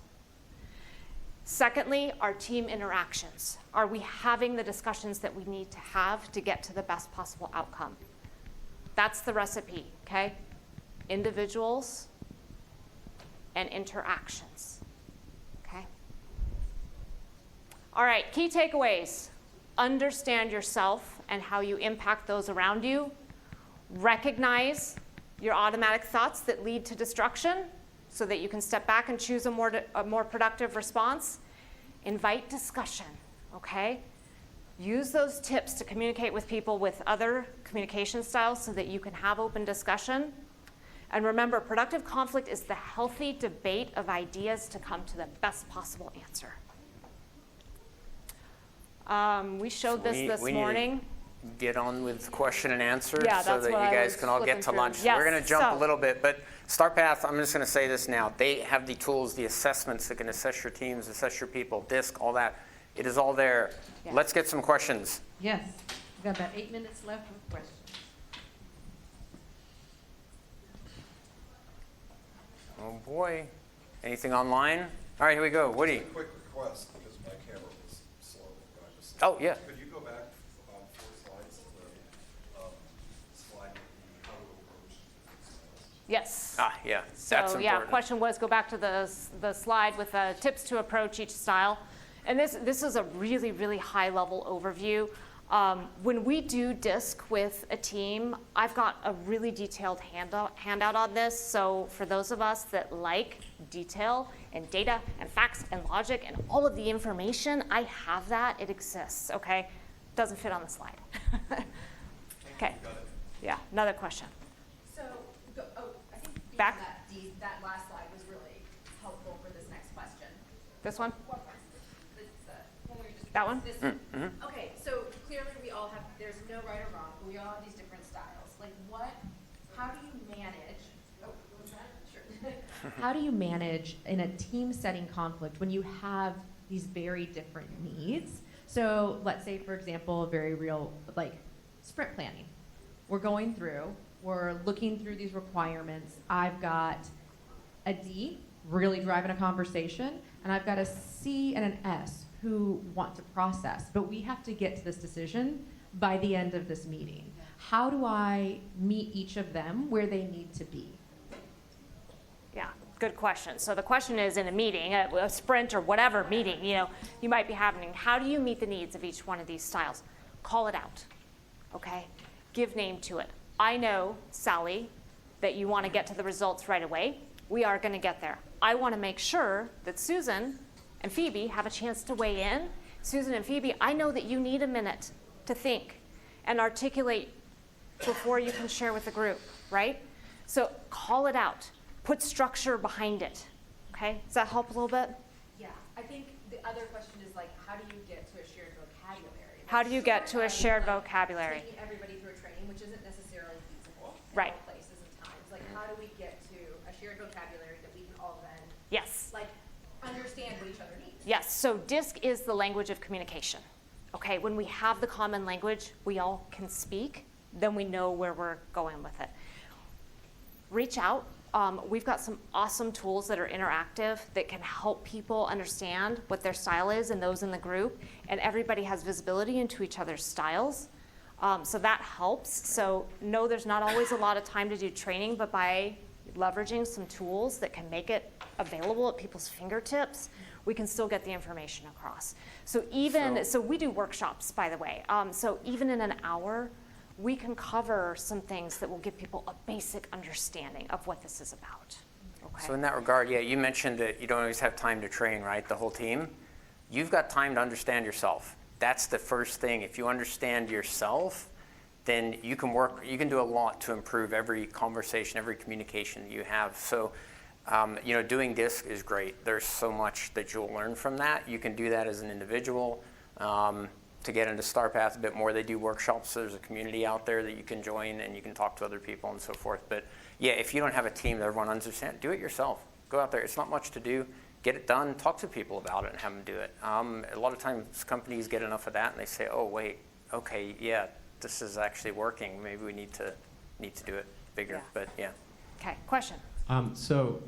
Secondly, our team interactions. Are we having the discussions that we need to have to get to the best possible outcome? That's the recipe, okay? Individuals and interactions, okay? All right, key takeaways. understand yourself and how you impact those around you, recognize your automatic thoughts that lead to destruction so that you can step back and choose a more productive response, invite discussion, okay? Use those tips to communicate with people with other communication styles so that you can have open discussion. And remember, productive conflict is the healthy debate of ideas to come to the best possible answer. We showed this morning. Get on with question and answer Yeah, so that's that what you I guys was can all get flipping to through. lunch. Yes, We're going to jump so- a little bit, but Starpath, I'm just going to say this now. They have the tools, the assessments that can assess your teams, assess your people, DISC, all that. It is all there. Yeah. Let's get some questions. Yes, we've got about 8 minutes left with questions. Oh boy. Anything online? All right, here we go. Woody. Just a quick request, because my camera was slow. When I just Oh, yeah. Could you go back 4 slides to the slide with the how to approach different styles? Yes. Yeah, So that's yeah, important. question was go back to the slide with tips to approach each style. And this is a really, really high level overview. When we do DISC with a team, I've got a really detailed handout on this. So for those of us that like detail and data and facts and logic and all of the information, I have that. It exists, okay? Doesn't fit on the slide. Okay. Yeah, another question. So, I think Back. that last slide was really helpful for this next question. This one? This That one? This one. Okay, so clearly we all have, there's no right or wrong, but we all have these different styles. Like how do you manage, Sure. How do you manage in a team setting conflict when you have these very different needs? So let's say, for example, a very real, like sprint planning. We're going through, we're looking through these requirements. I've got a D, really driving a conversation, and I've got a C and an S who want to process, but we have to get to this decision by the end of this meeting. How do I meet each of them where they need to be? Yeah, good question. So the question is in a meeting, a sprint or whatever meeting, you might be having, how do you meet the needs of each one of these styles? Call it out, okay? Give name to it. I know, Sally, that you want to get to the results right away. We are going to get there. I want to make sure that Susan and Phoebe have a chance to weigh in. Susan and Phoebe, I know that you need a minute to think and articulate before you can share with the group, right? So call it out. Put structure behind it, okay? Does that help a little bit? Yeah, I think the other question is like, how do you get to a shared vocabulary? How do you get to a shared vocabulary? Taking everybody through a training, which isn't necessarily feasible Right. in all places and times. Like, how do we get to a shared vocabulary that we can all then, Yes. like, understand what each other needs? Yes, so DISC is the language of communication. Okay, when we have the common language we all can speak, then we know where we're going with it. Reach out. We've got some awesome tools that are interactive that can help people understand what their style is and those in the group, and everybody has visibility into each other's styles. So that helps. So no, there's not always a lot of time to do training, but by leveraging some tools that can make it available at people's fingertips, we can still get the information across. So we do workshops, by the way. So even in an hour, we can cover some things that will give people a basic understanding of what this is about. Okay. So in that regard, yeah, you mentioned that you don't always have time to train, right, the whole team. You've got time to understand yourself. That's the first thing. If you understand yourself, then you can do a lot to improve every conversation, every communication that you have. So, doing DISC is great. There's so much that you'll learn from that. You can do that as an individual. To get into Starpath a bit more, they do workshops. So there's a community out there that you can join and you can talk to other people and so forth. But yeah, if you don't have a team that everyone understands, do it yourself. Go out there. It's not much to do. Get it done. Talk to people about it and have them do it. A lot of times companies get enough of that and they say, oh, wait, okay, yeah, this is actually working. Maybe we need to do it bigger. Yeah. But yeah. Okay, question. So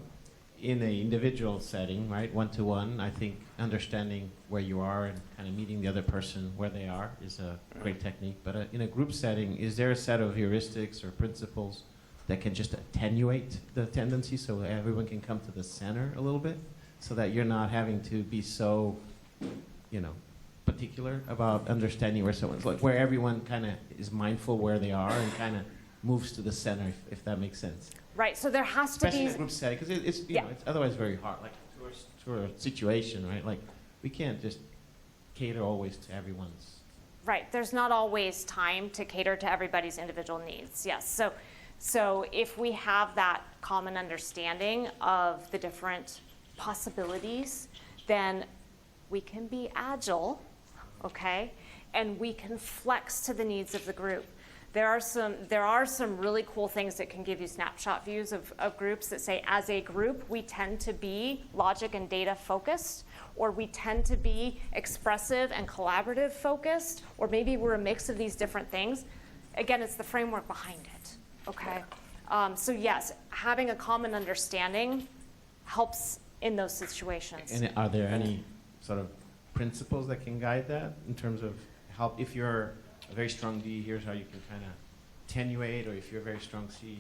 in an individual setting, right, one-to-one, I think understanding where you are and kind of meeting the other person where they are is a great technique. But in a group setting, is there a set of heuristics or principles that can just attenuate the tendency so everyone can come to the center a little bit so that you're not having to be so, particular about understanding where someone's like, where everyone kind of is mindful where they are and kind of moves to the center, if that makes sense. Right, so there has to Especially be. in a group setting, because it's you know, it's otherwise very hard. Like to a situation, right? Like we can't just cater always to everyone's. Right, there's not always time to cater to everybody's individual needs, yes. So if we have that common understanding of the different possibilities, then we can be agile, okay? And we can flex to the needs of the group. There are some really cool things that can give you snapshot views of groups that say, as a group, we tend to be logic and data focused, or we tend to be expressive and collaborative focused, or maybe we're a mix of these different things. Again, it's the framework behind it, okay? So yes, having a common understanding helps in those situations. And are there any sort of principles that can guide that in terms of help? If you're a very strong D, here's how you can kind of attenuate, or if you're a very strong C,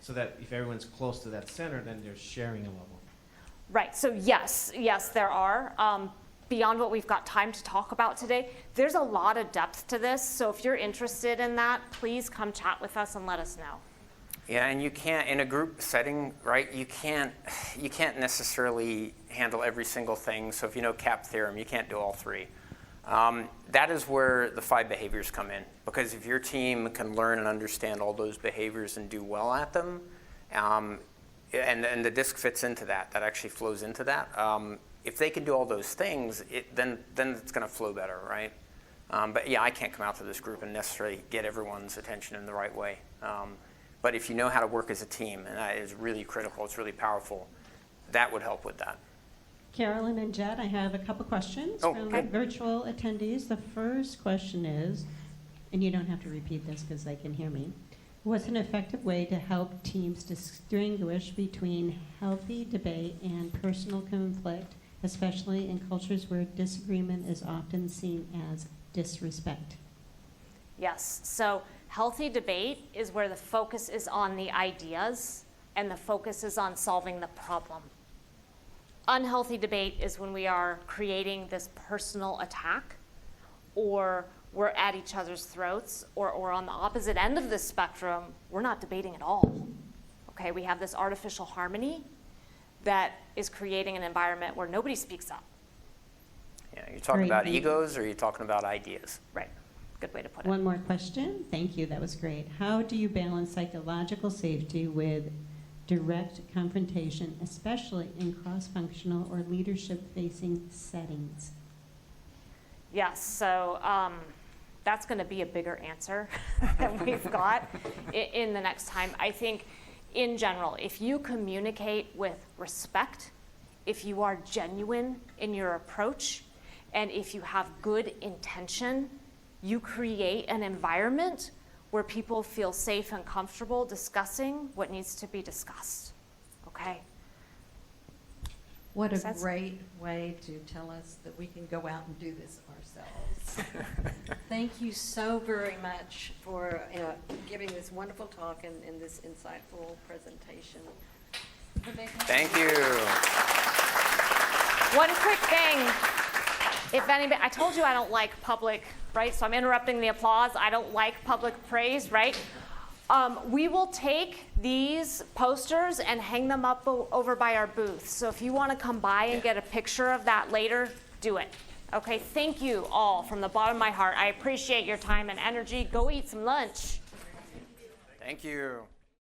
so that if everyone's close to that center, then they're sharing a level. Right, so yes, there are. Beyond what we've got time to talk about today, there's a lot of depth to this, so if you're interested in that, please come chat with us and let us know. Yeah, and you can't, in a group setting, right, you can't necessarily handle every single thing. So if you know CAP theorem, you can't do all three. That is where the 5 behaviors come in, because if your team can learn and understand all those behaviors and do well at them, and the DISC fits into that actually flows into that. If they can do all those things, then it's going to flow better, right? But yeah, I can't come out to this group and necessarily get everyone's attention in the right way. But if you know how to work as a team, and that is really critical, it's really powerful, that would help with that. Carolyn and Jed, I have a couple questions Oh, from okay. virtual attendees. The first question is, and you don't have to repeat this because they can hear me, what's an effective way to help teams distinguish between healthy debate and personal conflict, especially in cultures where disagreement is often seen as disrespect? Yes, so healthy debate is where the focus is on the ideas and the focus is on solving the problem. Unhealthy debate is when we are creating this personal attack, or we're at each other's throats, or on the opposite end of the spectrum, we're not debating at all. Okay, we have this artificial harmony that is creating an environment where nobody speaks up. Yeah, you're talking Great, about thank you. egos, or you're talking about ideas? Right, good way to put it. One more question. Thank you, that was great. How do you balance psychological safety with direct confrontation, especially in cross-functional or leadership-facing settings? Yes, so that's going to be a bigger answer than we've got in the next time. I think, in general, if you communicate with respect, if you are genuine in your approach, and if you have good intention, you create an environment where people feel safe and comfortable discussing what needs to be discussed. Okay? What a Sense? great way to tell us that we can go out and do this ourselves. Thank you so very much for giving this wonderful talk and this insightful presentation. Thank you. One quick thing. If anybody, I told you I don't like public, right? So I'm interrupting the applause. I don't like public praise, right? We will take these posters and hang them up over by our booth. So if you want to come by and get a picture of that later, do it. Okay, thank you all from the bottom of my heart. I appreciate your time and energy. Go eat some lunch. Thank you.